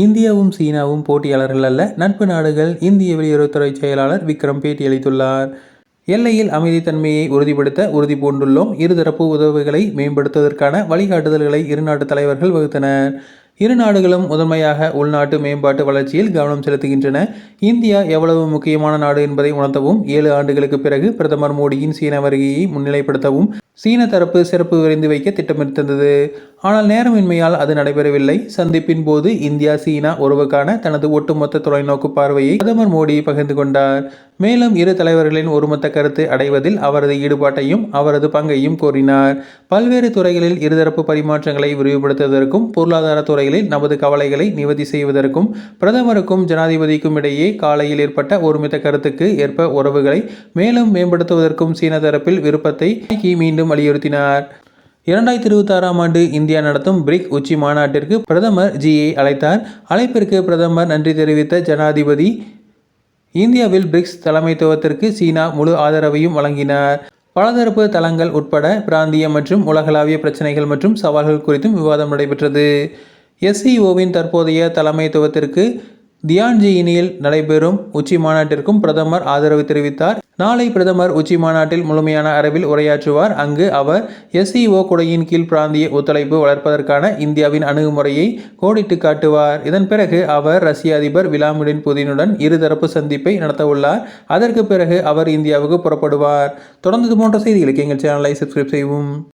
இந்தியாவும் சீனாவும் போட்டியாளர்கள் அல்ல, நட்பு நாடுகள். இந்திய வெளியுறவுத்துறை செயலாளர் விக்ரம் பேட்டியளித்துள்ளார். எல்லையில் அமைதித்தன்மையை உறுதிப்படுத்த உறுதி பூண்டுள்ளோம். இருதரப்பு உறவுகளை மேம்படுத்துவதற்கான வழிகாட்டுதல்களை இருநாட்டு தலைவர்கள் வகுத்தனர். இரு நாடுகளும் முதன்மையாக உள்நாட்டு மேம்பாட்டு வளர்ச்சியில் கவனம் செலுத்துகின்றன. இந்தியா எவ்வளவு முக்கியமான நாடு என்பதை உணர்த்தவும், 7 ஆண்டுகளுக்கு பிறகு பிரதமர் மோடியின் சீன வருகையை முன்னிலைப்படுத்தவும் சீன தரப்பு சிறப்பு விரைந்து வைக்க திட்டமிட்டிருந்தது. ஆனால் நேரமின்மையால் அது நடைபெறவில்லை. சந்திப்பின் போது இந்தியா சீனா உறவுக்கான தனது ஒட்டுமொத்த தொலைநோக்கு பார்வையை பிரதமர் மோடி பகிர்ந்து கொண்டார். மேலும் இரு தலைவர்களின் ஒருமித்த கருத்து அடைவதில் அவரது ஈடுபாட்டையும் அவரது பங்கையும் கோரினார். பல்வேறு துறைகளில் இருதரப்பு பரிமாற்றங்களை விரிவுபடுத்துவதற்கும், பொருளாதார துறைகளில் நமது கவலைகளை நிவர்த்தி செய்வதற்கும் பிரதமருக்கும் ஜனாதிபதிக்கும் இடையே காலையில் ஏற்பட்ட ஒருமித்த கருத்துக்கு ஏற்ப உறவுகளை மேலும் மேம்படுத்துவதற்கும் சீன தரப்பில் விருப்பத்தை மீண்டும் வலியுறுத்தினார். 2026ஆம் ஆண்டு இந்தியா நடத்தும் பிரிக் உச்சி மாநாட்டிற்கு பிரதமர் ஜியை அழைத்தார். அழைப்பிற்கு பிரதமர் நன்றி தெரிவித்த ஜனாதிபதி, இந்தியாவில் பிரிக்ஸ் தலைமைத்துவத்திற்கு சீனா முழு ஆதரவையும் வழங்கினார். பலதரப்பு தளங்கள் உட்பட பிராந்திய மற்றும் உலகளாவிய பிரச்சினைகள் மற்றும் சவால்கள் குறித்தும் விவாதம் நடைபெற்றது. SCOவின் தற்போதைய தலைமைத்துவத்திற்கு தியான்ஜியினில் நடைபெறும் உச்சி மாநாட்டிற்கும் பிரதமர் ஆதரவு தெரிவித்தார். நாளை பிரதமர் உச்சி மாநாட்டில் முழுமையான அளவில் உரையாற்றுவார். அங்கு அவர் SCO குடையின் கீழ் பிராந்திய ஒத்துழைப்பு வளர்ப்பதற்கான இந்தியாவின் அணுகுமுறையை கோடிட்டு காட்டுவார். இதன் பிறகு அவர் ரஷ்ய அதிபர் விளாடிமிர் புதினுடன் இருதரப்பு சந்திப்பை நடத்தவுள்ளார். அதற்கு பிறகு அவர் இந்தியாவுக்கு புறப்படுவார். தொடர்ந்து இது போன்ற செய்திகளுக்கு எங்கள் சேனலை சப்ஸ்கிரைப் செய்யவும்.